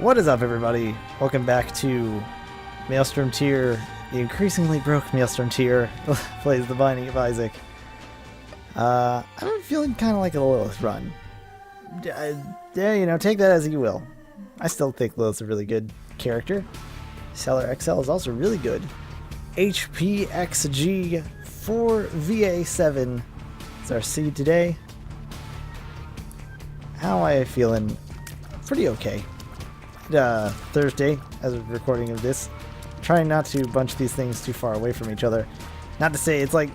What is up, everybody? Welcome back to MaelstromTier, the increasingly broke MaelstromTier plays the Binding of Isaac. I'm feeling kind of like a Lilith run. Yeah, you know, take that as you will. I still think Lilith's a really good character. Seller XL is also really good. HPXG 4VA7 is our seed today. How am I feeling? Pretty okay. Thursday, as of recording of this. Trying not to bunch these things too far away from each other. Not to say it's like,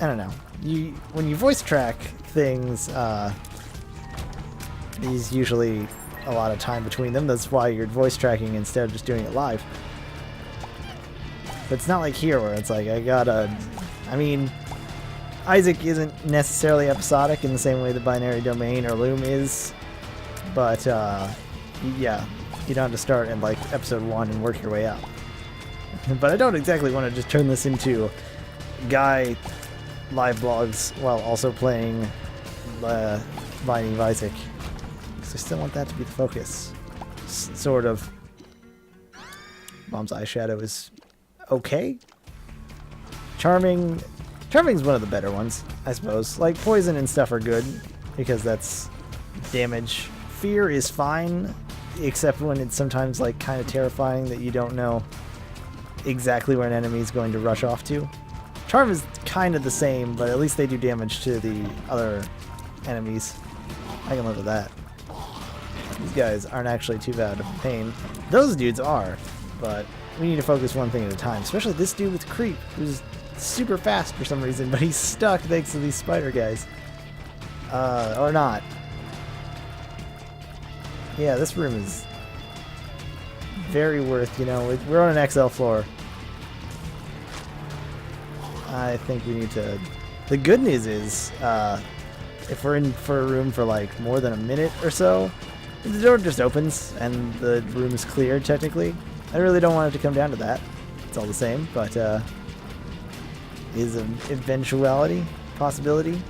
I don't know. When you voice track things, there's usually a lot of time between them. That's why you're voice tracking instead of just doing it live. But it's not like here where it's like I mean, Isaac isn't necessarily episodic in the same way the Binary Domain or Loom is, but yeah, you don't have to start in like episode 1 and work your way up. But I don't exactly want to just turn this into guy live blogs while also playing Binding of Isaac, because I still want that to be the focus. Sort of. Mom's eyeshadow is okay. Charming's one of the better ones, I suppose. Like poison and stuff are good because that's damage. Fear is fine, except when it's sometimes like kind of terrifying that you don't know exactly where an enemy is going to rush off to. Charm is kind of the same, but at least they do damage to the other enemies. I can live with that. These guys aren't actually too bad of a pain. Those dudes are, but we need to focus one thing at a time, especially this dude with Creep, who's super fast for some reason, but he's stuck thanks to these spider guys. Or not. Yeah, this room is very worth, you know, we're on an XL floor. I think we need to... The good news is, if we're in for a room for like more than a minute or so, the door just opens and the room is cleared technically. I really don't want it to come down to that. It's all the same, but is an eventuality, possibility.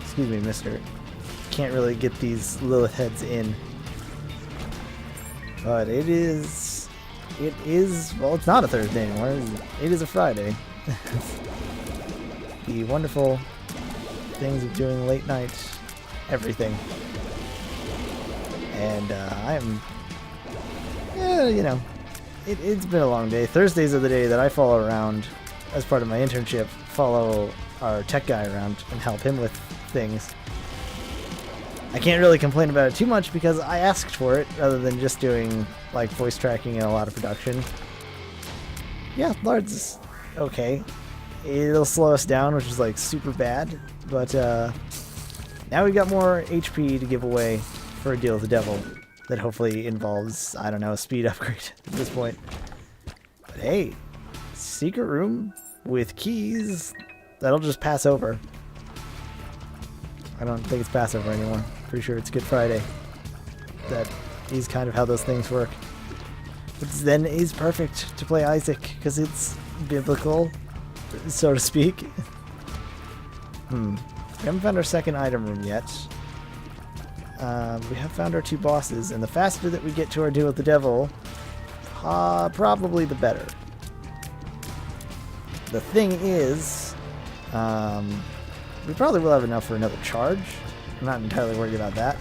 Excuse me, mister. Can't really get these Lilith heads in. But it is, well, it's not a Thursday anymore. It is a Friday. The wonderful things of doing late night everything. And I am, you know, it's been a long day. Thursdays are the day that I follow around as part of my internship, follow our tech guy around and help him with things. I can't really complain about it too much because I asked for it rather than just doing like voice tracking and a lot of production. Yeah, Lard's is okay. It'll slow us down, which is like super bad, but now we've got more HP to give away for a deal with the devil that hopefully involves, I don't know, a speed upgrade at this point. But hey, secret room with keys that'll just pass over. I don't think it's Passover anymore. Pretty sure it's Good Friday. That is kind of how those things work. Which then is perfect to play Isaac, because it's biblical, so to speak. We haven't found our second item room yet. We have found our 2 bosses, and the faster that we get to our deal with the devil, probably the better. The thing is, we probably will have enough for another charge. I'm not entirely worried about that.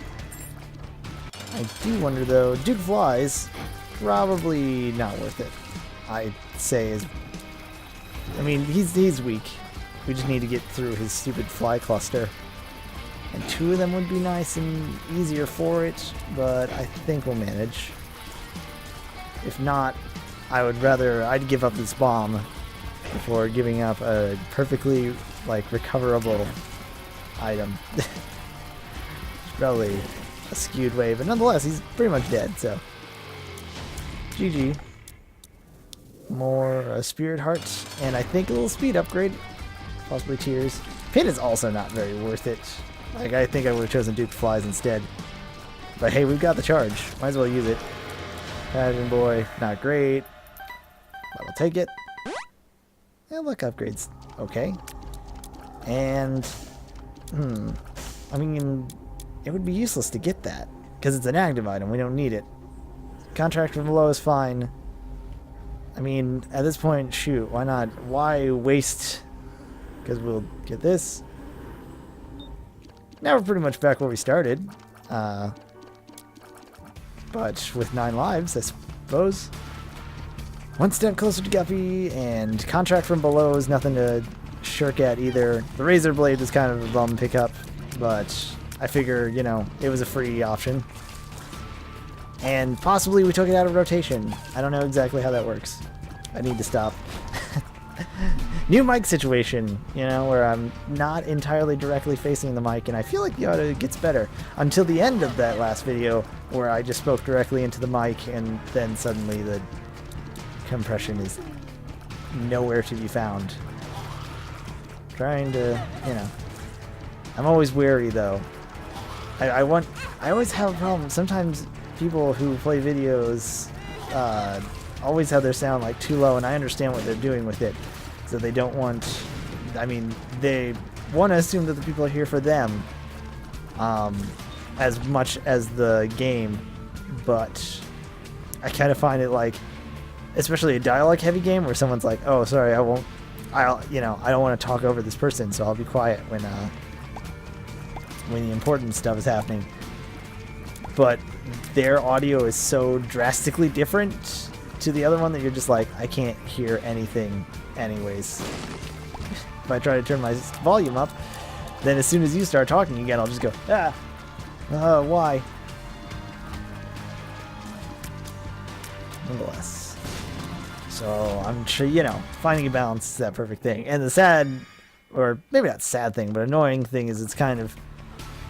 I do wonder though, Duke Flies, probably not worth it. I'd say I mean, he's weak. We just need to get through his stupid fly cluster. And 2 of them would be nice and easier for it, but I think we'll manage. If not, I'd give up this bomb before giving up a perfectly like recoverable item. It's probably a skewed way, but nonetheless, he's pretty much dead, so GG. More spirit hearts, and I think a little speed upgrade, possibly tears. Pin is also not very worth it. Like, I think I would have chosen Duke Flies instead. But hey, we've got the charge. Might as well use it. Pattern Boy, not great. But we'll take it. And look, upgrades. Okay. And, I mean, it would be useless to get that, because it's an active item. We don't need it. Contract from below is fine. I mean, at this point, shoot, why not? Why waste? Because we'll get this. Now we're pretty much back where we started. But with 9 lives, I suppose. One step closer to Guppy, and contract from below is nothing to shirk at either. The Razor Blade was kind of a bum pickup, but I figure, you know, it was a free option. And possibly we took it out of rotation. I don't know exactly how that works. I need to stop. New mic situation, you know, where I'm not entirely directly facing the mic, and I feel like the audio gets better until the end of that last video where I just spoke directly into the mic, and then suddenly the compression is nowhere to be found. Trying to, you know, I'm always wary though. I always have a problem. Sometimes people who play videos always have their sound like too low, and I understand what they're doing with it. So they don't want, I mean, they want to assume that the people are here for them as much as the game, but I kind of find it like, especially a dialogue heavy game where someone's like, oh, sorry, I don't want to talk over this person, so I'll be quiet when the important stuff is happening. But their audio is so drastically different to the other one that you're just like, I can't hear anything anyways. If I try to turn my volume up, then as soon as you start talking again, I'll just go, why? Nonetheless. So I'm sure, you know, finding a balance is that perfect thing. And the sad, or maybe not sad thing, but annoying thing is it's kind of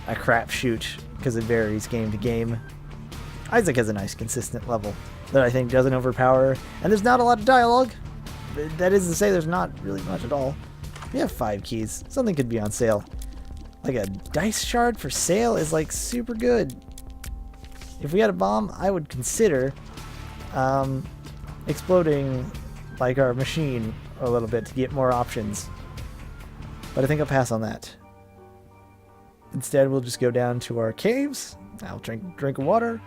a crapshoot because it varies game to game. Isaac has a nice consistent level that I think doesn't overpower, and there's not a lot of dialogue. That is to say, there's not really much at all. We have 5 keys. Something could be on sale. Like a dice shard for sale is like super good. If we had a bomb, I would consider exploding like our machine a little bit to get more options. But I think I'll pass on that. Instead, we'll just go down to our caves. I'll drink water.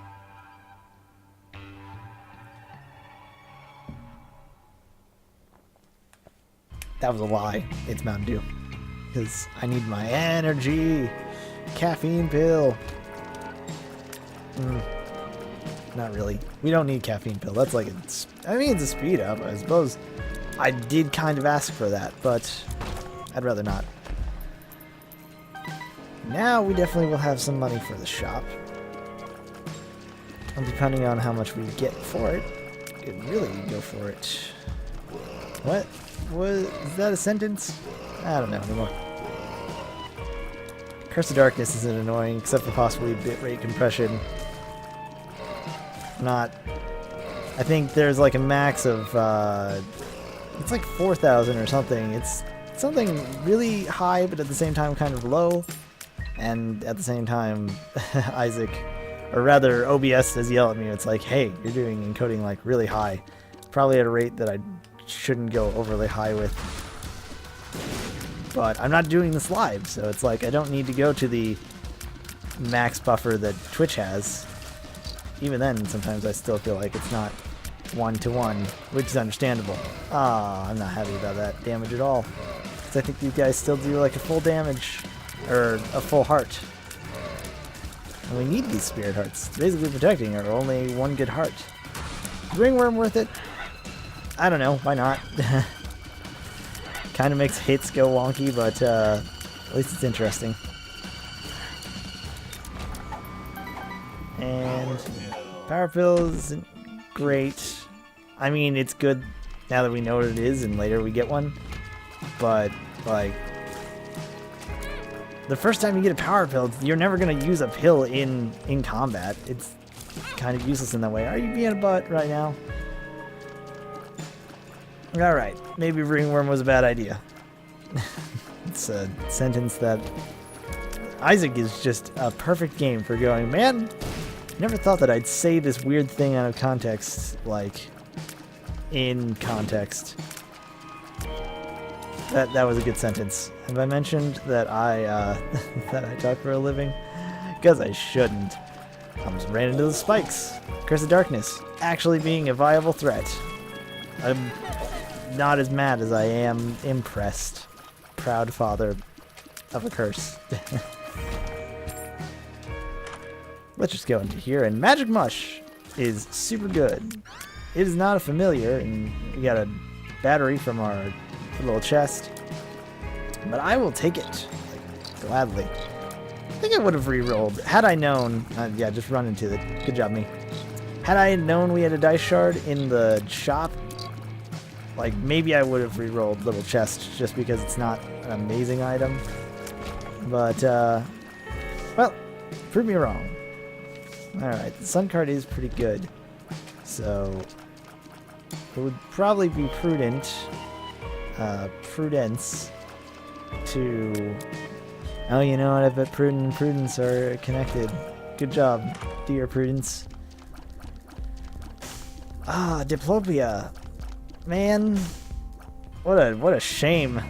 That was a lie. It's Mountain Dew. Because I need my energy. Caffeine pill. Not really. We don't need caffeine pill. That's like, it's a speed up, I suppose. I did kind of ask for that, but I'd rather not. Now we definitely will have some money for the shop. And depending on how much we get for it, we could really go for it. What? Is that a sentence? I don't know anymore. Curse of Darkness isn't annoying, except for possibly bitrate compression. I think there's like a max of, it's like 4,000 or something. It's something really high, but at the same time kind of low. And at the same time, Isaac, or rather OBS does yell at me. It's like, hey, you're doing encoding like really high. Probably at a rate that I shouldn't go overly high with. But I'm not doing this live, so it's like I don't need to go to the max buffer that Twitch has. Even then, sometimes I still feel like it's not 1-to-1, which is understandable. I'm not happy about that damage at all. Because I think these guys still do like a full damage, or a full heart. And we need these spirit hearts. It's basically protecting our only one good heart. Is Ringworm worth it? I don't know, why not? Kind of makes hits go wonky, but at least it's interesting. And Power Pill isn't great. I mean, it's good now that we know what it is and later we get one. But, like, the first time you get a Power Pill, you're never going to use a pill in combat. It's kind of useless in that way. Are you being a butt right now? Alright, maybe Ringworm was a bad idea. It's a sentence that Isaac is just a perfect game for going, man, never thought that I'd say this weird thing out of context, like, in context. That was a good sentence. Have I mentioned that I talk for a living? Because I shouldn't. Almost ran into the spikes. Curse of Darkness actually being a viable threat. I'm not as mad as I am impressed. Proud father of a curse. Let's just go into here, and Magic Mush is super good. It is not a familiar, and we got a battery from our little chest, but I will take it, like, gladly. I think I would have re-rolled had I known. Yeah, just run into it. Good job, me. Had I known we had a dice shard in the shop, like, maybe I would have re-rolled Little Chest just because it's not an amazing item. But, well, prove me wrong. Alright, the Sun card is pretty good. So, it would probably be prudence to... Oh, you know what? I bet Prudent and Prudence are connected. Good job, dear Prudence. Ah, Diplopia. Man, what a shame.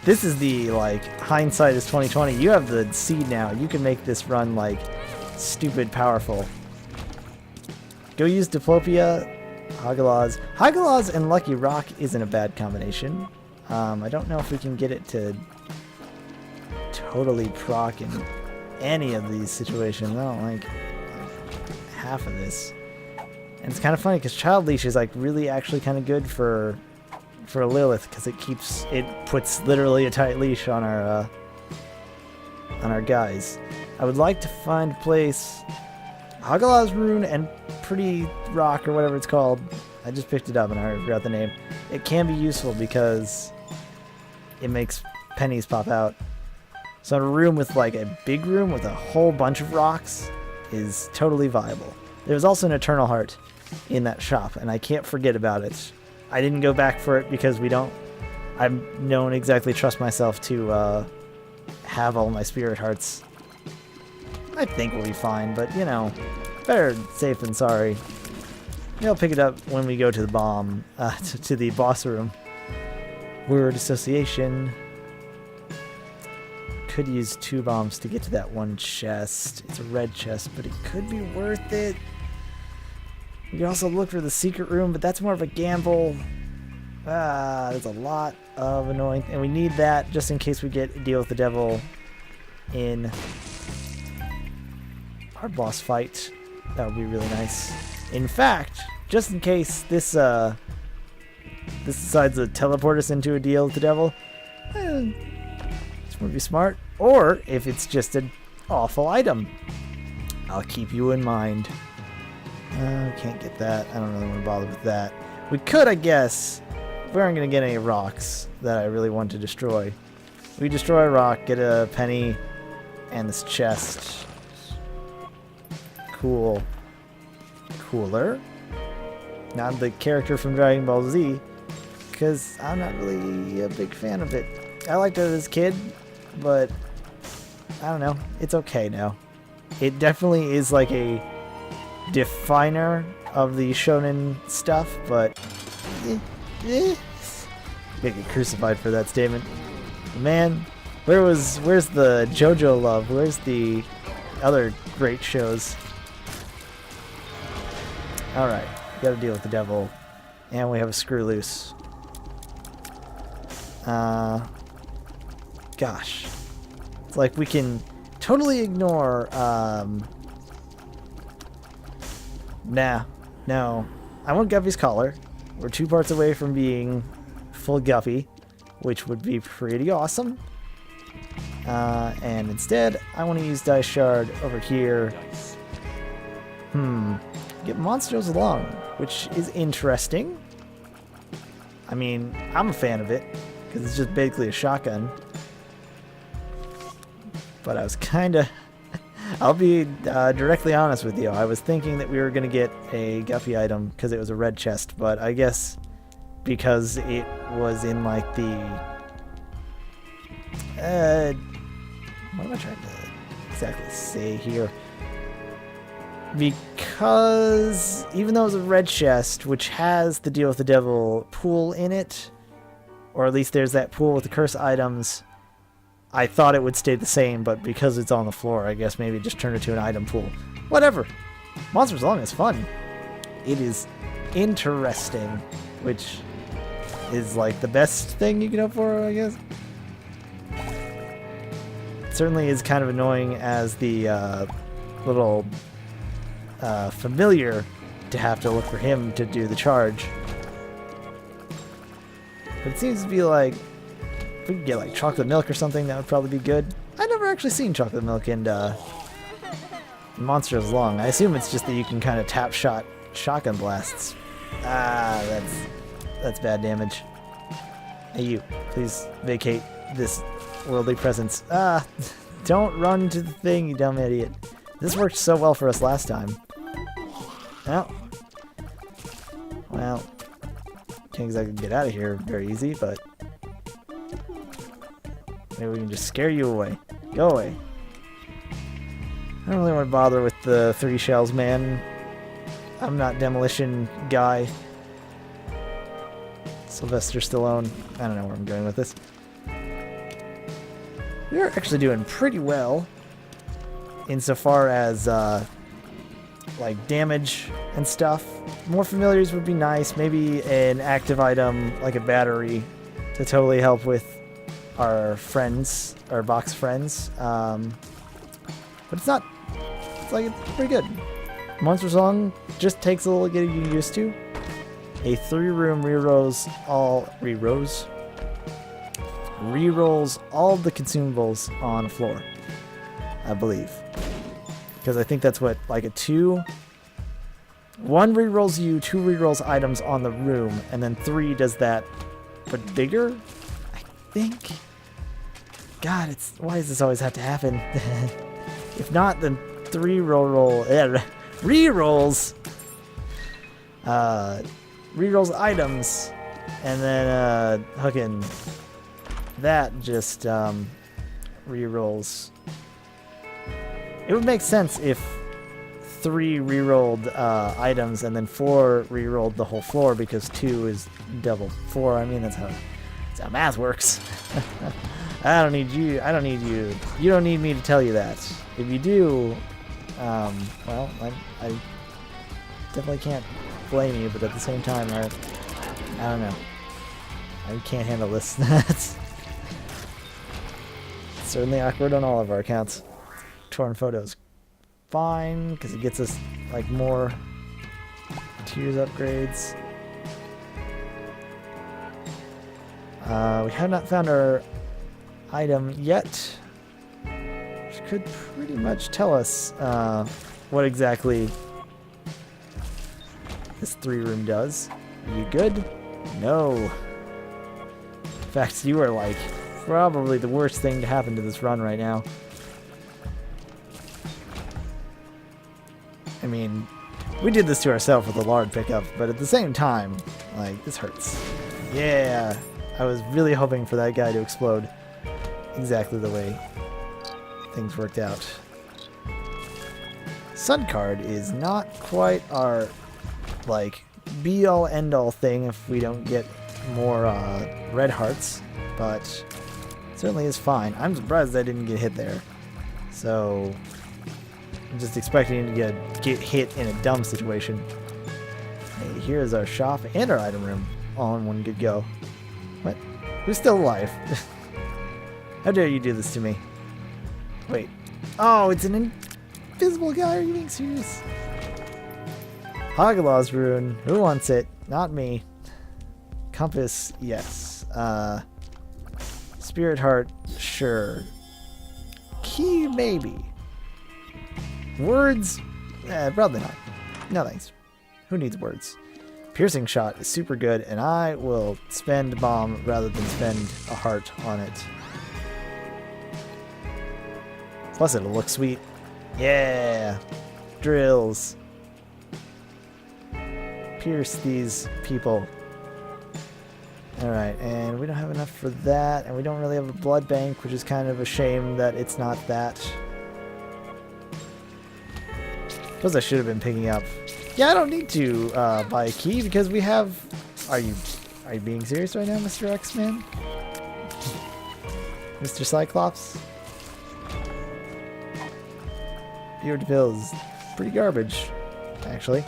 This is the, like, hindsight is 2020. You have the seed now. You can make this run, like, stupid powerful. Go use Diplopia, Hagalaz. Hagalaz and Lucky Rock isn't a bad combination. I don't know if we can get it to totally proc in any of these situations. I don't like half of this. And it's kind of funny because Child Leash is, like, really actually kind of good for Lilith because it puts literally a tight leash on our guys. I would like to find a place. Hagalaz Rune and Pretty Rock or whatever it's called. I just picked it up and I forgot the name. It can be useful because it makes pennies pop out. So a room with, like, a big room with a whole bunch of rocks is totally viable. There's also an Eternal Heart in that shop, and I can't forget about it. I didn't go back for it because I don't exactly trust myself to have all my Spirit Hearts. I think we'll be fine, but, you know, better safe than sorry. Maybe I'll pick it up when we go to the bomb, to the boss room. Word Association. Could use 2 bombs to get to that one chest. It's a red chest, but it could be worth it. We can also look for the secret room, but that's more of a gamble. There's a lot of annoying... And we need that just in case we get a deal with the devil in our boss fight. That would be really nice. In fact, just in case this decides to teleport us into a deal with the devil, would be smart. Or if it's just an awful item, I'll keep you in mind. Can't get that. I don't really want to bother with that. We could, I guess, if we aren't going to get any rocks that I really want to destroy. We destroy a rock, get a penny, and this chest. Cool. Cooler. Not the character from Dragon Ball Z, because I'm not really a big fan of it. I liked it as a kid, but I don't know. It's okay now. It definitely is like a definer of the shonen stuff, but gonna get crucified for that statement. Man, where's the JoJo love? Where's the other great shows? Alright, gotta deal with the devil. And we have a screw loose. Gosh. It's like we can totally ignore, nah, no. I want Guppy's collar. We're 2 parts away from being full Guppy, which would be pretty awesome. And instead, I want to use Dice Shard over here. Get Monstros along, which is interesting. I mean, I'm a fan of it, because it's just basically a shotgun. But I was kind of... I'll be directly honest with you. I was thinking that we were going to get a Guppy item because it was a red chest, but I guess because it was in, like, the... what am I trying to exactly say here? Because even though it was a red chest, which has the Deal with the Devil pool in it, or at least there's that pool with the curse items, I thought it would stay the same, but because it's on the floor, I guess maybe just turn it to an item pool. Whatever. Monsters Along is fun. It is interesting, which is like the best thing you can hope for, I guess. It certainly is kind of annoying as the little familiar to have to look for him to do the charge. But it seems to be like, if we could get like chocolate milk or something, that would probably be good. I've never actually seen chocolate milk in Monsters Along. I assume it's just that you can kind of tap shotgun blasts. Ah, that's bad damage. Hey you, please vacate this worldly presence. Ah, don't run to the thing, you dumb idiot. This worked so well for us last time. Oh. Well, can't exactly get out of here very easy, but maybe we can just scare you away. Go away. I don't really want to bother with the 3 shells, man. I'm not demolition guy. Sylvester Stallone. I don't know where I'm going with this. We're actually doing pretty well insofar as like damage and stuff. More familiars would be nice. Maybe an active item like a battery to totally help with our friends, our box friends. But it's not. It's like it's pretty good. Monsters Along just takes a little getting used to. A 3-room rerolls all all the consumables on the floor, I believe. Because I think that's what, like a 2. 1 rerolls you, 2 rerolls items on the room, and then 3 does that, but bigger? I think. God, why does this always have to happen? If not, then 3 rerolls. Rerolls items, and then hooking that just rerolls. It would make sense if 3 rerolled items and then 4 rerolled the whole floor, because 2 is double 4. I mean, that's how math works. I don't need you. You don't need me to tell you that. If you do, well, I definitely can't blame you, but at the same time, I don't know. I can't handle this. It's certainly awkward on all of our accounts. Torn photos. Fine, because it gets us like more tiers upgrades. We have not found our item yet, which could pretty much tell us what exactly this 3-room does. Are you good? No. In fact, you are like probably the worst thing to happen to this run right now. I mean, we did this to ourselves with the lard pickup, but at the same time, like, this hurts. Yeah, I was really hoping for that guy to explode exactly the way things worked out. Sun card is not quite our, like, be-all end-all thing if we don't get more red hearts, but it certainly is fine. I'm surprised I didn't get hit there. So I'm just expecting to get hit in a dumb situation. Hey, here's our shop and our item room all in one good go. What? Who's still alive? How dare you do this to me? Wait. Oh, it's an invisible guy. Are you being serious? Hagalaw's rune. Who wants it? Not me. Compass, yes. Spirit heart, sure. Key, maybe. Words? Probably not. No thanks. Who needs words? Piercing shot is super good, and I will spend bomb rather than spend a heart on it. Plus it'll look sweet. Yeah! Drills. Pierce these people. Alright, and we don't have enough for that, and we don't really have a blood bank, which is kind of a shame that it's not that. Suppose I should have been picking up. Yeah, I don't need to buy a key because we have... Are you being serious right now, Mr. X-Man? Mr. Cyclops. Your pill is pretty garbage, actually.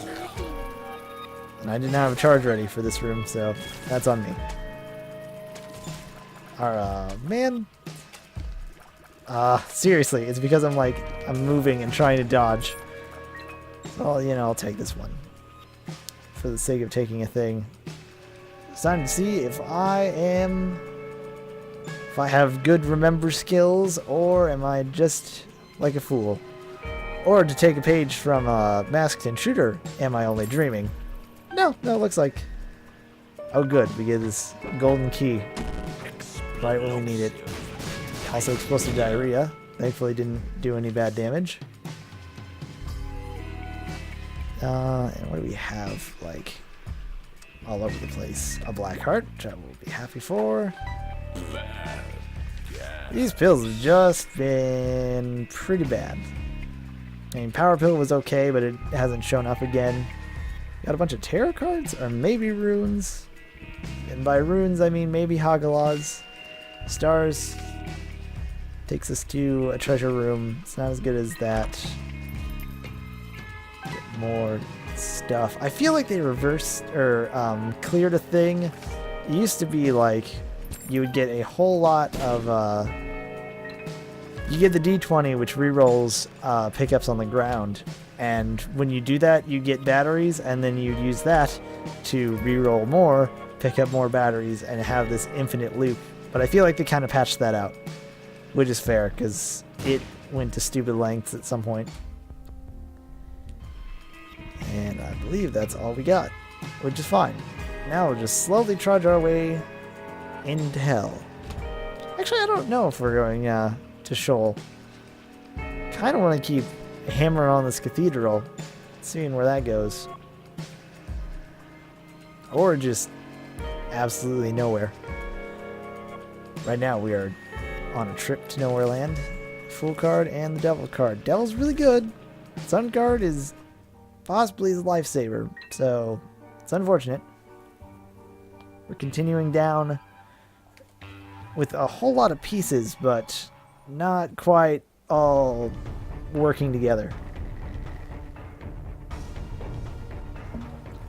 And I didn't have a charge ready for this room, so that's on me. Man. Seriously, it's because I'm moving and trying to dodge. Well, you know, I'll take this one. For the sake of taking a thing. It's time to see if I have good remember skills, or am I just like a fool? Or to take a page from Masked Intruder, am I only dreaming? No, it looks like... Oh good, we get this golden key. Right when we need it. Also explosive diarrhea. Thankfully didn't do any bad damage. And what do we have, like, all over the place? A black heart, which I will be happy for. These pills have just been pretty bad. I mean, Power Pill was okay, but it hasn't shown up again. Got a bunch of tarot cards, or maybe runes. And by runes, I mean maybe Hagalaz. Stars takes us to a treasure room. It's not as good as that. Get more stuff. I feel like they reversed or cleared a thing. It used to be like you would get a whole lot of you get the D20, which rerolls pickups on the ground, and when you do that you get batteries, and then you use that to reroll more, pick up more batteries, and have this infinite loop. But I feel like they kind of patched that out, which is fair because it went to stupid lengths at some point. And I believe that's all we got, which is fine. Now we'll just slowly trudge our way into hell. Actually, I don't know if we're going to Sheol. Kind of want to keep hammering on this cathedral, seeing where that goes. Or just absolutely nowhere. Right now we are on a trip to Nowhere Land. Fool card and the Devil card. Devil's really good. Sun card is possibly his lifesaver, so it's unfortunate. We're continuing down with a whole lot of pieces, but not quite all working together.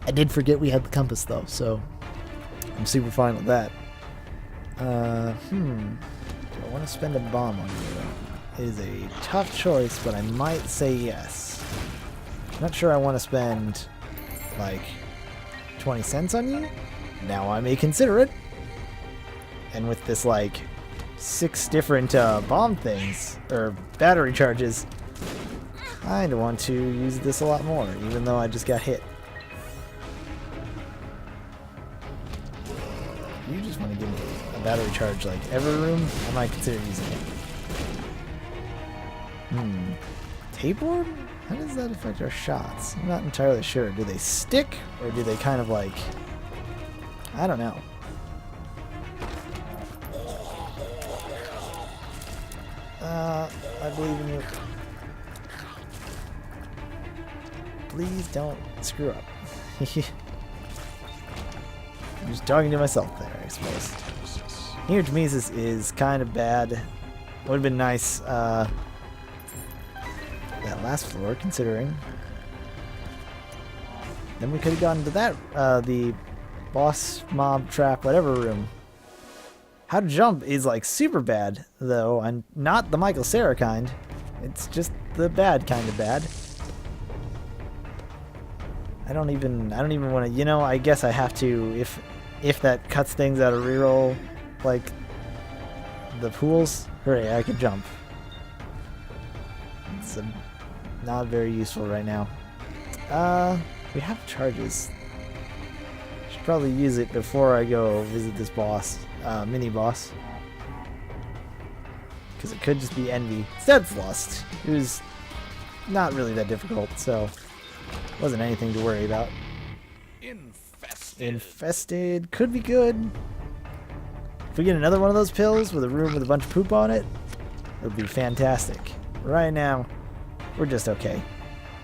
I did forget we had the compass though, so I'm super fine with that. Do I want to spend a bomb on you? It is a tough choice, but I might say yes. Not sure I want to spend like 20 cents on you. Now I may consider it. And with this like 6 different bomb things, or battery charges, I kinda want to use this a lot more, even though I just got hit. You just want to give me a battery charge like every room? I might consider using it. Tapeworm? How does that affect our shots? I'm not entirely sure. Do they stick, or do they kind of like... I don't know. I believe in you. Please don't screw up. I'm just talking to myself there, I suppose. Huge Mises is kind of bad. Would have been nice, that last floor, considering. Then we could have gone to that, the boss, mob, trap, whatever room. How to jump is like super bad, though, and not the Michael Cera kind. It's just the bad kind of bad. I don't even want to, you know, I guess I have to, if that cuts things out of reroll, like the pools, hooray, I could jump. It's not very useful right now. We have charges. Should probably use it before I go visit this boss, mini boss. Because it could just be Envy. Stead's Lust. It was not really that difficult, so wasn't anything to worry about. Infested could be good. If we get another one of those pills with a room with a bunch of poop on it, it would be fantastic. Right now, we're just okay.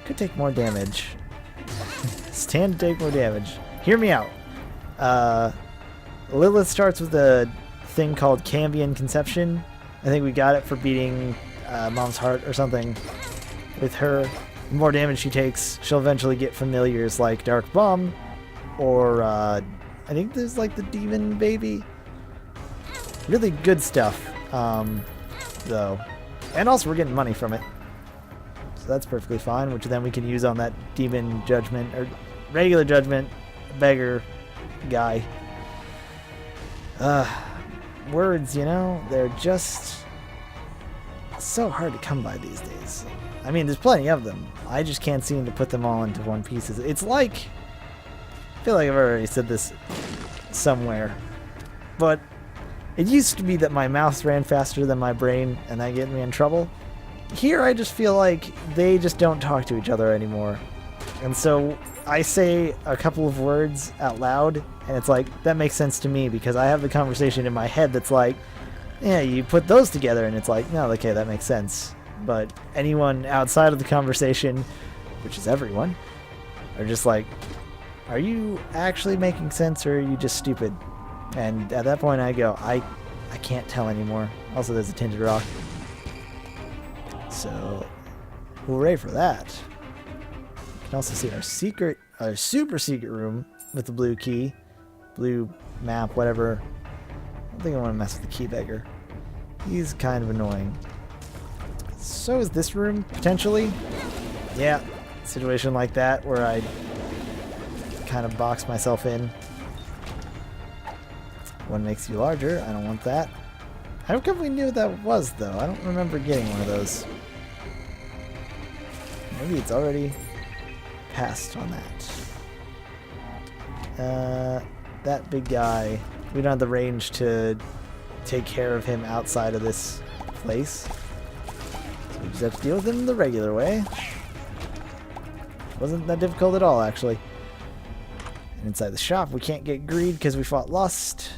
Could take more damage. Stand to take more damage. Hear me out. Lilith starts with a thing called Cambion Conception, I think we got it for beating Mom's Heart or something with her. The more damage she takes, she'll eventually get familiars like Dark Bomb, or I think there's like the Demon Baby. Really good stuff, though. And also we're getting money from it. So that's perfectly fine, which then we can use on that Demon Judgment, or regular Judgment, beggar guy. Words, you know, they're just so hard to come by these days. I mean, there's plenty of them. I just can't seem to put them all into one piece. It's like, I feel like I've already said this somewhere, but it used to be that my mouth ran faster than my brain, and that get me in trouble. Here, I just feel like they just don't talk to each other anymore. And so I say a couple of words out loud, and it's like, that makes sense to me because I have the conversation in my head that's like, yeah, you put those together, and it's like, no, okay, that makes sense. But anyone outside of the conversation, which is everyone, are just like, are you actually making sense, or are you just stupid? And at that point I go, I can't tell anymore. Also, there's a tinted rock. So, hooray for that. You can also see our super secret room with the blue key, blue map, whatever. I don't think I want to mess with the key beggar. He's kind of annoying. So is this room, potentially. Yeah, situation like that where I kind of box myself in. One makes you larger. I don't want that. How come we knew what that was, though? I don't remember getting one of those. Maybe it's already passed on that. That big guy, we don't have the range to take care of him outside of this place. So we just have to deal with him the regular way. Wasn't that difficult at all, actually. And inside the shop, we can't get greed because we fought lust.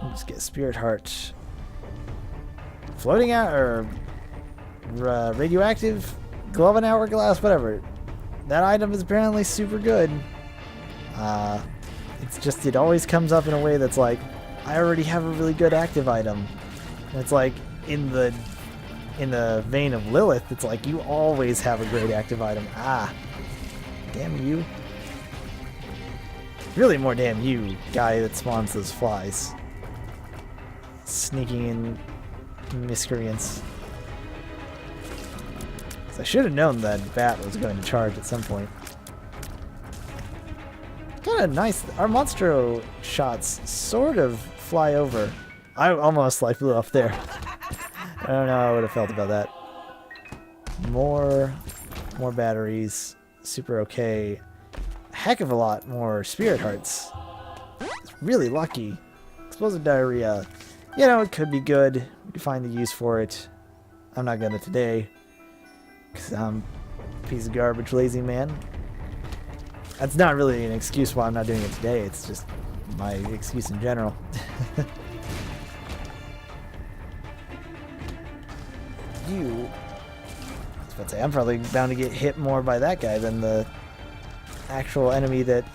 We'll just get Spirit Heart. Floating out, or radioactive, glove and hourglass, whatever. That item is apparently super good. It's just, it always comes up in a way that's like, I already have a really good active item. And it's like, in the vein of Lilith, it's like, you always have a great active item. Ah, damn you. Really more damn you, guy that spawns those flies. Sneaking in miscreants. So I should have known that bat was going to charge at some point. Kind of nice. Our Monstro shots sort of fly over. I almost like blew up there. I don't know how I would have felt about that. More batteries. Super okay. Heck of a lot more Spirit Hearts. It's really lucky. Explosive Diarrhea. You know, it could be good. We could find the use for it. I'm not gonna today. Because I'm a piece of garbage lazy man. That's not really an excuse why I'm not doing it today. It's just my excuse in general. I was about to say, I'm probably bound to get hit more by that guy than the actual enemy that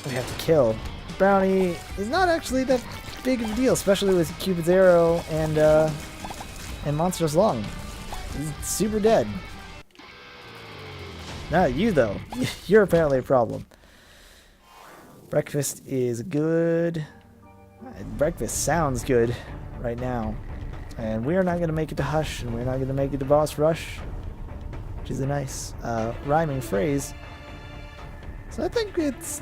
we have to kill. Brownie is not actually that big of a deal, especially with Cupid's Arrow and Monster's Lung. He's super dead. Not you, though. You're apparently a problem. Breakfast is good. Breakfast sounds good right now. And we are not going to make it to Hush, and we're not going to make it to Boss Rush, which is a nice rhyming phrase. So I think it's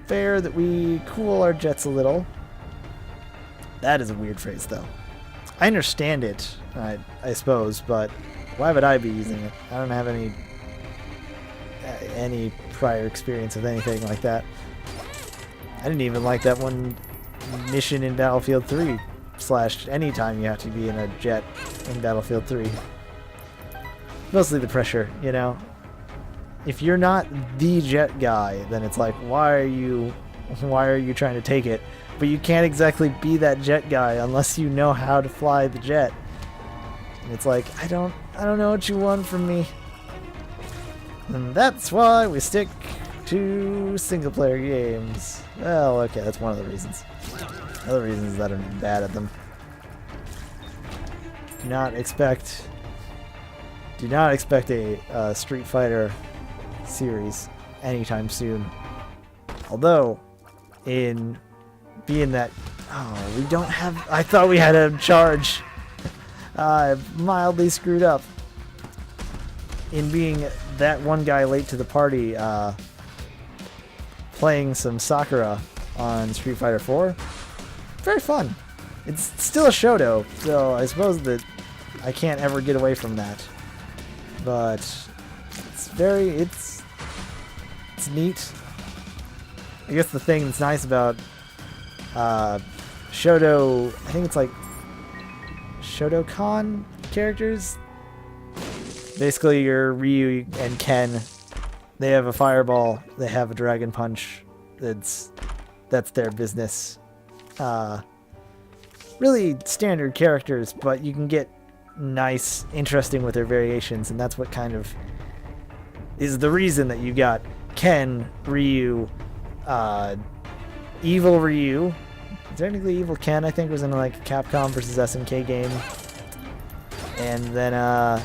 fair that we cool our jets a little. That is a weird phrase, though. I understand it, I suppose, but why would I be using it? I don't have any prior experience with anything like that. I didn't even like that one mission in Battlefield 3 / anytime you have to be in a jet in Battlefield 3. Mostly the pressure, you know. If you're not the jet guy, then it's like, why are you trying to take it? But you can't exactly be that jet guy unless you know how to fly the jet. And it's like, I don't know what you want from me. And that's why we stick to single player games. Well, okay, that's one of the reasons. Other reasons is that I'm bad at them. Do not expect a Street Fighter series anytime soon. Although, in being that, oh, we don't have. I thought we had a charge. I mildly screwed up. In being that one guy late to the party, playing some Sakura on Street Fighter 4. Very fun. It's still a Shoto, so I suppose that I can't ever get away from that. But it's neat. I guess the thing that's nice about Shoto, I think it's like Shotokan characters. Basically, your Ryu and Ken, they have a fireball, they have a dragon punch. That's their business. Really standard characters, but you can get nice, interesting with their variations, and that's what kind of is the reason that you got Ken, Ryu, Evil Ryu. Technically, Evil Ken, I think, was in like a Capcom versus SNK game. And then,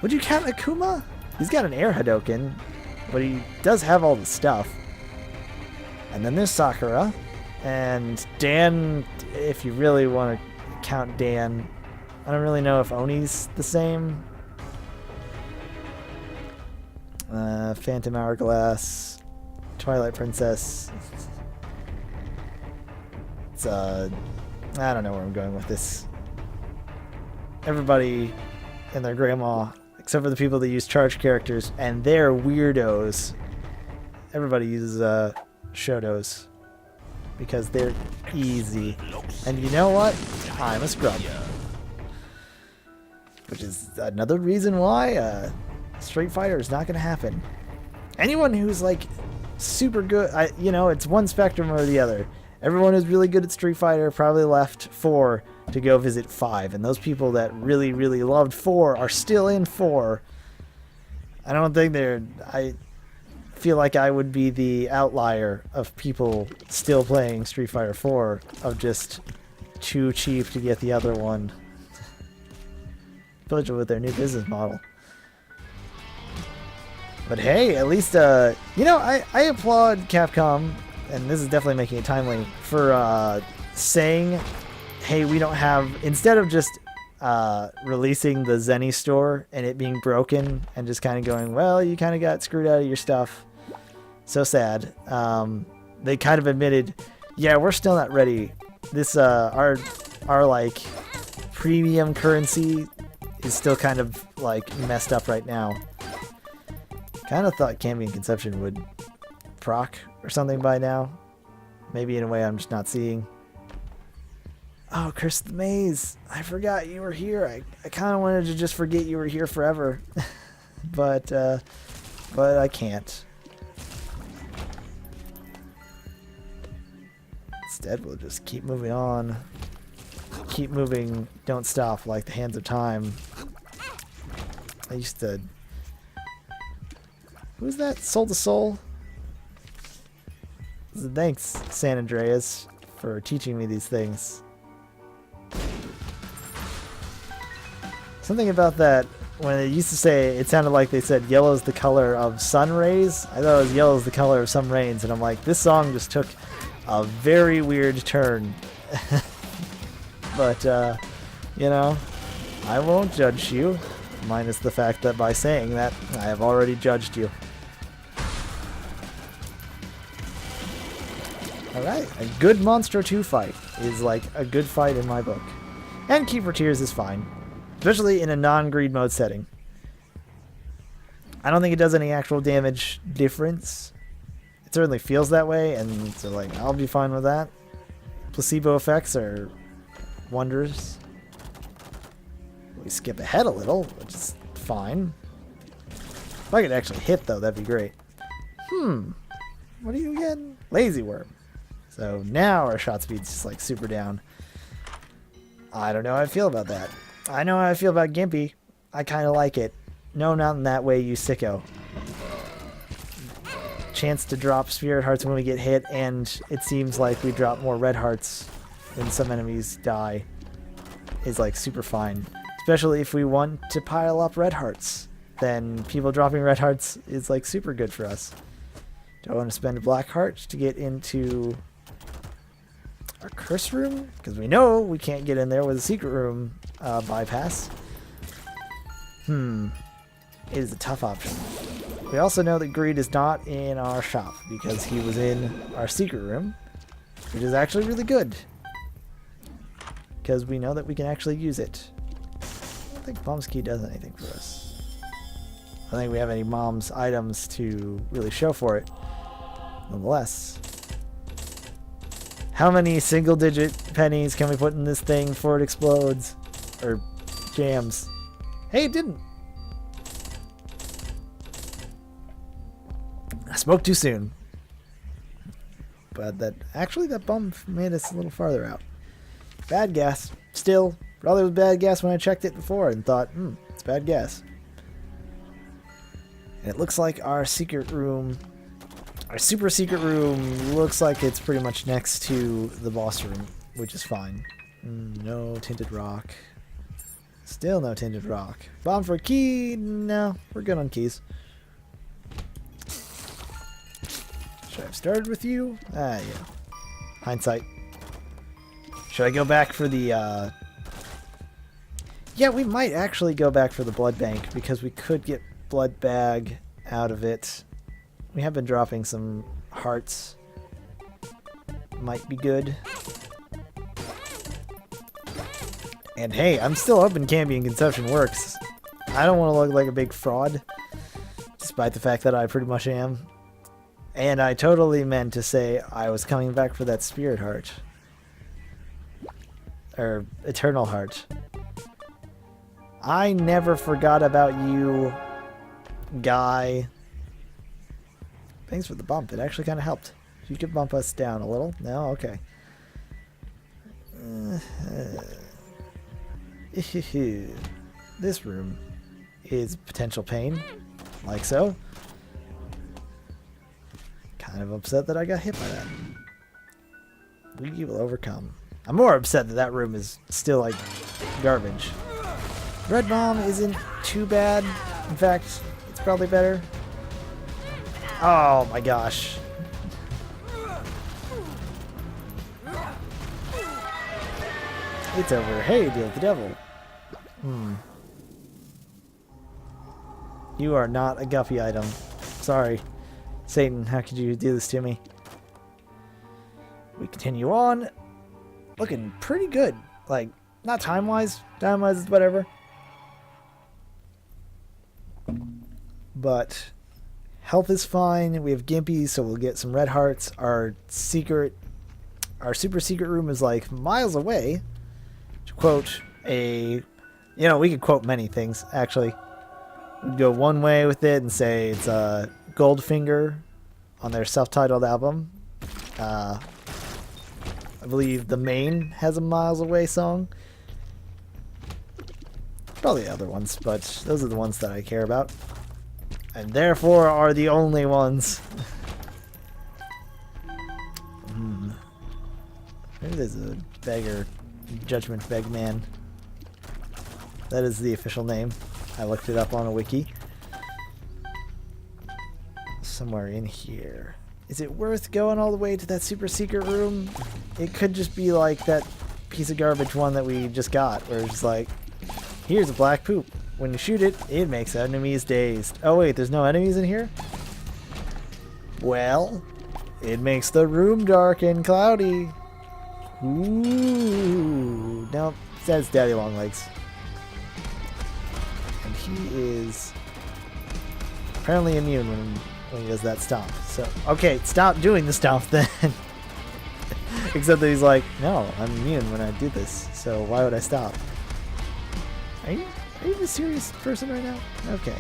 would you count Akuma? He's got an air Hadoken, but he does have all the stuff. And then there's Sakura. And Dan, if you really want to count Dan, I don't really know if Oni's the same. Phantom Hourglass, Twilight Princess. It's, I don't know where I'm going with this. Everybody and their grandma, except for the people that use charge characters, and they're weirdos. Everybody uses Shotos because they're easy. And you know what? I'm a scrub. Which is another reason why Street Fighter is not going to happen. Anyone who's like super good, it's one spectrum or the other. Everyone who's really good at Street Fighter probably left 4 to go visit 5. And those people that really, really loved 4 are still in 4. I don't think I feel like I would be the outlier of people still playing Street Fighter 4 of just too cheap to get the other one. Especially with their new business model. But hey, at least, I applaud Capcom, and this is definitely making it timely, for saying, hey, we don't have, instead of just releasing the Zenny store and it being broken and just kind of going, well, you kind of got screwed out of your stuff. So sad. They kind of admitted, yeah, we're still not ready. This, our like, premium currency is still kind of, like, messed up right now. Kind of thought Cambion Conception would proc or something by now. Maybe in a way I'm just not seeing. Oh, Chris the Maze. I forgot you were here. I kind of wanted to just forget you were here forever. but I can't. Instead, we'll just keep moving on. Keep moving. Don't stop like the hands of time. I used to... Who's that? Soul to Soul? Thanks, San Andreas, for teaching me these things. Something about that, when it used to say, it sounded like they said yellow's the color of sun rays. I thought it was yellow's the color of some rains, and I'm like, this song just took a very weird turn. But, I won't judge you, minus the fact that by saying that, I have already judged you. Alright, a good Monstro 2 fight is like a good fight in my book. And Keeper Tears is fine. Especially in a non-greed mode setting. I don't think it does any actual damage difference. It certainly feels that way, and so like I'll be fine with that. Placebo effects are wondrous. We skip ahead a little, which is fine. If I could actually hit though, that'd be great. What are you again? Lazy Worm. So now our shot speed's just like super down. I don't know how I feel about that. I know how I feel about Gimpy. I kind of like it. No, not in that way, you sicko. Chance to drop Spirit Hearts when we get hit, and it seems like we drop more Red Hearts when some enemies die. is like super fine. Especially if we want to pile up red hearts. Then people dropping red hearts is like super good for us. Do I want to spend a black heart to get into our curse room? Because we know we can't get in there with a secret room bypass. It is a tough option. We also know that Greed is not in our shop because he was in our secret room, which is actually really good. Because we know that we can actually use it. I don't think Mom's Key does anything for us. I don't think we have any Mom's items to really show for it. Nonetheless. How many single-digit pennies can we put in this thing before it explodes? Or jams? Hey, it didn't! I spoke too soon. But that bump made us a little farther out. Bad gas. Still, probably was bad gas when I checked it before and thought, it's bad gas. And it looks like our secret room, our super secret room, looks like it's pretty much next to the boss room, which is fine. No tinted rock. Still no tinted rock. Bomb for a key? No, we're good on keys. Should I have started with you? Ah, yeah. Hindsight. Should I go back for the, Yeah, we might actually go back for the blood bank, because we could get blood bag out of it. We have been dropping some hearts. Might be good. And hey, I'm still hoping Cambion Conception works. I don't want to look like a big fraud, despite the fact that I pretty much am. And I totally meant to say I was coming back for that spirit heart. Or eternal heart. I never forgot about you, guy. Thanks for the bump. It actually kind of helped. You could bump us down a little. No? Okay. This room is potential pain. Like so. Kind of upset that I got hit by that. We will overcome. I'm more upset that that room is still like garbage. Red Bomb isn't too bad. In fact, it's probably better. Oh my gosh. It's over. Hey, deal with the devil. You are not a Guppy item. Sorry. Satan, how could you do this to me? We continue on. Looking pretty good. Like, not time-wise. Time-wise is whatever. But health is fine. We have Gimpy, so we'll get some red hearts. Our super secret room is like miles away. To quote a... You know, we could quote many things, actually. We'd go one way with it and say it's Goldfinger on their self-titled album. I believe The Main has a Miles Away song. Probably other ones, but those are the ones that I care about. And therefore are the only ones. Maybe there's a beggar. Judgment Beg Man. That is the official name. I looked it up on a wiki. Somewhere in here. Is it worth going all the way to that super secret room? It could just be like that piece of garbage one that we just got, where it's like, here's a black poop. When you shoot it, it makes enemies dazed. Oh wait, there's no enemies in here? Well, it makes the room dark and cloudy. Ooh. Nope, that's Daddy Longlegs. And he is apparently immune when he does that stomp. So, okay, stop doing the stomp then. Except that he's like, no, I'm immune when I do this, so why would I stop? Are you a serious person right now? Okay,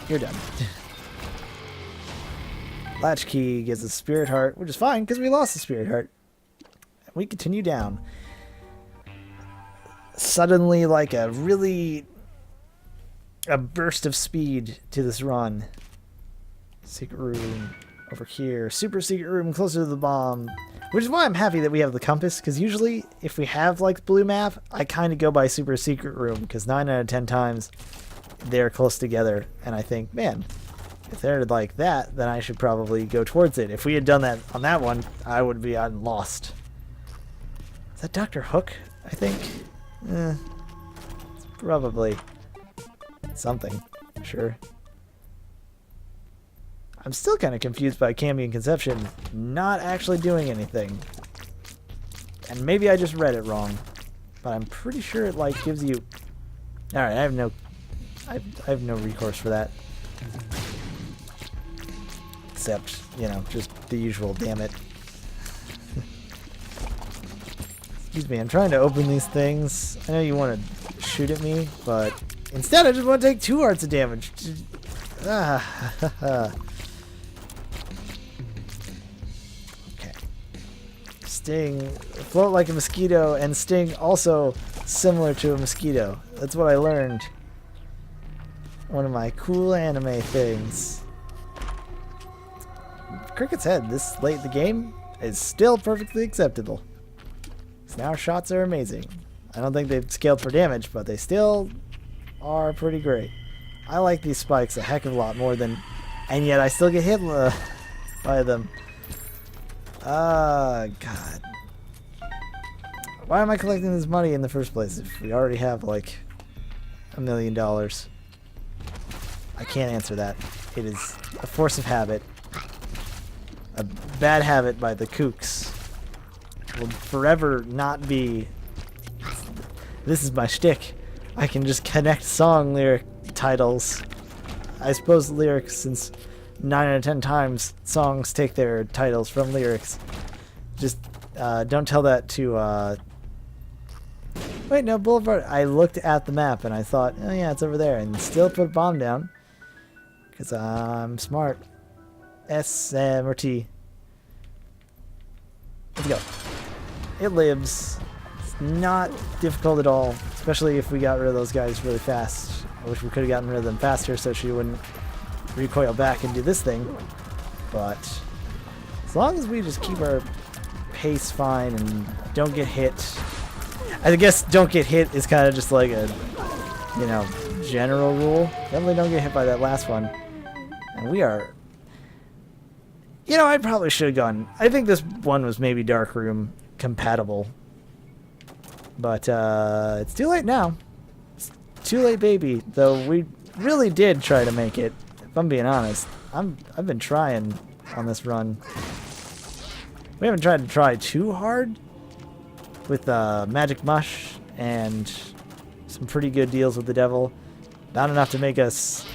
you're done. Latchkey gives a spirit heart, which is fine because we lost the spirit heart. And we continue down. Suddenly, like a burst of speed to this run. Secret room. over here. Super secret room closer to the bomb. Which is why I'm happy that we have the compass, because usually if we have like the blue map, I kind of go by super secret room, because 9 out of 10 times they're close together, and I think, man, if they're like that, then I should probably go towards it. If we had done that on that one, I would be lost. Is that Dr. Hook, I think? It's probably something, sure. I'm still kind of confused by Cambion Conception not actually doing anything. And maybe I just read it wrong, but I'm pretty sure it like gives you... Alright, I have no recourse for that. Except, you know, just the usual, damn it. Excuse me, I'm trying to open these things. I know you want to shoot at me, but instead I just want to take 2 hearts of damage. Okay. Sting, float like a mosquito, and sting also similar to a mosquito. That's what I learned. One of my cool anime things. Cricket's head this late in the game is still perfectly acceptable. So now our shots are amazing. I don't think they've scaled for damage, but they still are pretty great. I like these spikes a heck of a lot more than... And yet I still get hit by them. God. Why am I collecting this money in the first place if we already have like $1 million? I can't answer that. It is a force of habit. A bad habit by the kooks. Will forever not be... This is my shtick. I can just connect song lyric titles. I suppose lyrics, since 9 out of 10 times songs take their titles from lyrics. Just don't tell that to... Wait, no, Boulevard. I looked at the map and I thought, oh yeah, it's over there, and still put a bomb down. Because I'm smart. S, M, or T. Let's go. It lives. It's not difficult at all, especially if we got rid of those guys really fast. I wish we could have gotten rid of them faster so she wouldn't recoil back and do this thing. But as long as we just keep our pace fine and don't get hit. I guess don't get hit is kind of just like a, you know, general rule. Definitely don't get hit by that last one. And we are... You know, I probably should have gone... I think this one was maybe Dark Room compatible. But, it's too late now. It's too late, baby. Though we really did try to make it. If I'm being honest. I've been trying on this run. We haven't tried to try too hard. With, Magic Mush and some pretty good deals with the devil. Not enough to make us...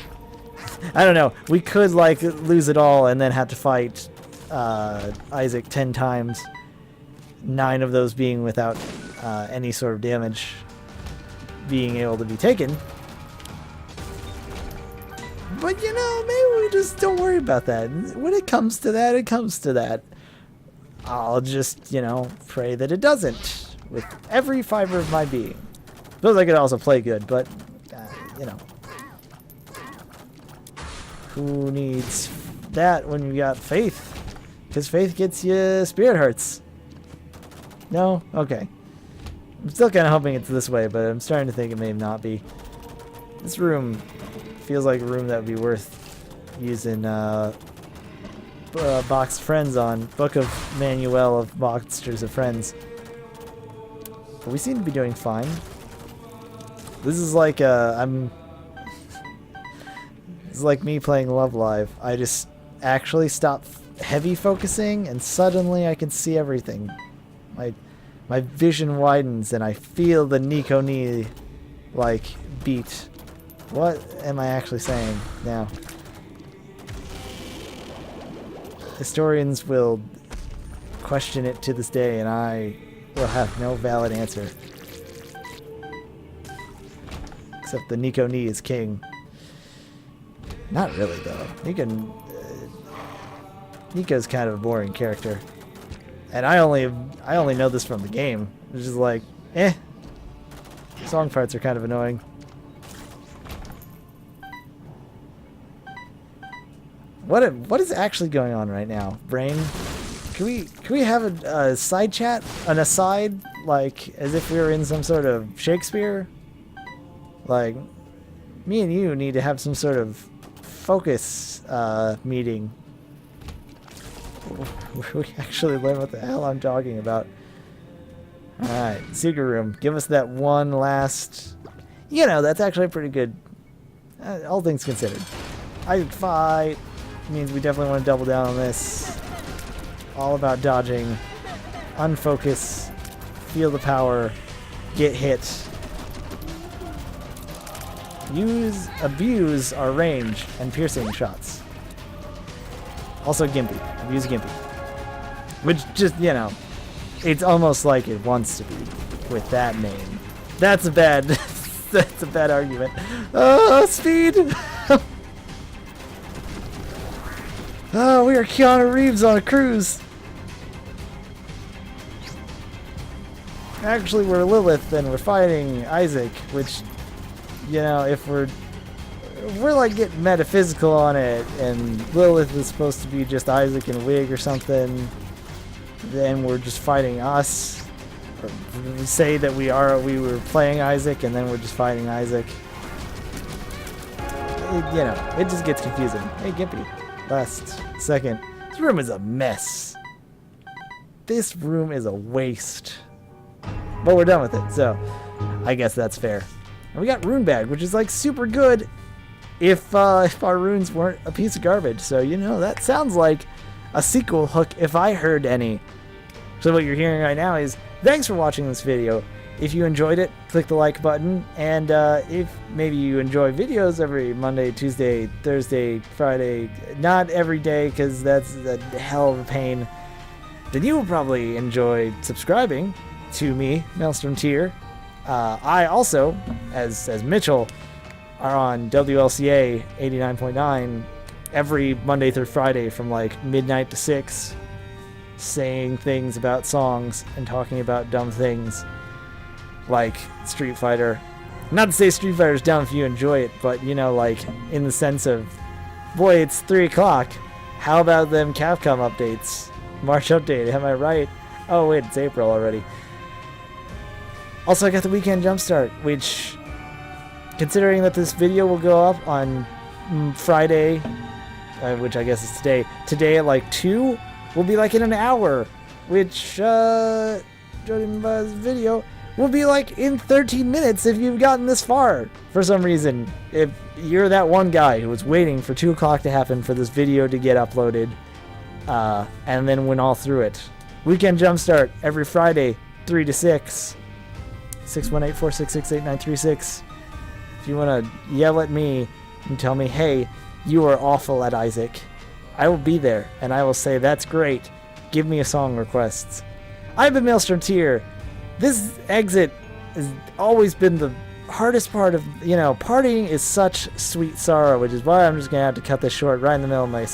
I don't know. We could like lose it all and then have to fight Isaac 10 times. 9 of those being without any sort of damage being able to be taken. But you know, maybe we just don't worry about that. When it comes to that, it comes to that. I'll just, you know, pray that it doesn't with every fiber of my being. Suppose I could also play good, but you know. Who needs that when you got faith? Because faith gets you spirit hearts. No? Okay. I'm still kind of hoping it's this way, but I'm starting to think it may not be. This room feels like a room that would be worth using Boxed Friends on. Book of Manual of Monsters of Friends. But we seem to be doing fine. This is like it's like me playing Love Live. I just actually stop heavy focusing and suddenly I can see everything. My vision widens and I feel the Nico knee like beat. What am I actually saying now? Historians will question it to this day and I will have no valid answer. Except the Nico knee is king. Not really, though. Nico's kind of a boring character. And I only know this from the game. It's just like, song parts are kind of annoying. What is actually going on right now, brain? Can we have a side chat, an aside, like as if we were in some sort of Shakespeare? Like, me and you need to have some sort of focus meeting. We actually learn what the hell I'm talking about. Alright, secret room. Give us that one last... You know, that's actually pretty good. All things considered. I fight means we definitely want to double down on this. All about dodging, unfocus, feel the power, get hit. Abuse our range and piercing shots. Also Gimpy. Abuse Gimpy. Which just, you know, it's almost like it wants to be with that name. That's a bad, that's a bad argument. Oh, speed! Oh, we are Keanu Reeves on a cruise. Actually, we're Lilith and we're fighting Isaac, which, you know, if we're like getting metaphysical on it, and Lilith is supposed to be just Isaac in a wig or something, then we're just fighting us. Or we say that we were playing Isaac, and then we're just fighting Isaac. You know, it just gets confusing. Hey, Gimpy. Last second. This room is a mess. This room is a waste. But we're done with it, so I guess that's fair. And we got Rune Bag, which is like super good if our runes weren't a piece of garbage. So, you know, that sounds like a sequel hook if I heard any. So what you're hearing right now is, thanks for watching this video. If you enjoyed it, click the like button. And if maybe you enjoy videos every Monday, Tuesday, Thursday, Friday, not every day because that's a hell of a pain, then you will probably enjoy subscribing to me, MaelstromTier. I also, as Mitchell, are on WLCA 89.9 every Monday through Friday from like midnight to 6, saying things about songs and talking about dumb things like Street Fighter. Not to say Street Fighter's dumb if you enjoy it, but, you know, like in the sense of, boy, it's 3 o'clock. How about them Capcom updates? March update, am I right? Oh wait, it's April already. Also, I got the weekend jumpstart, which, considering that this video will go up on Friday, which I guess is today at like 2, will be like in an hour, which, Jody Buzz video will be like in 13 minutes if you've gotten this far. For some reason, if you're that one guy who was waiting for 2 o'clock to happen for this video to get uploaded, and then went all through it. Weekend jumpstart every Friday, 3 to 6. 618-466-8936. If you want to yell at me and tell me, hey, you are awful at Isaac, I will be there, and I will say, that's great. Give me a song requests. I've been MaelstromTier. This exit has always been the hardest part of, you know, partying is such sweet sorrow, which is why I'm just going to have to cut this short right in the middle of my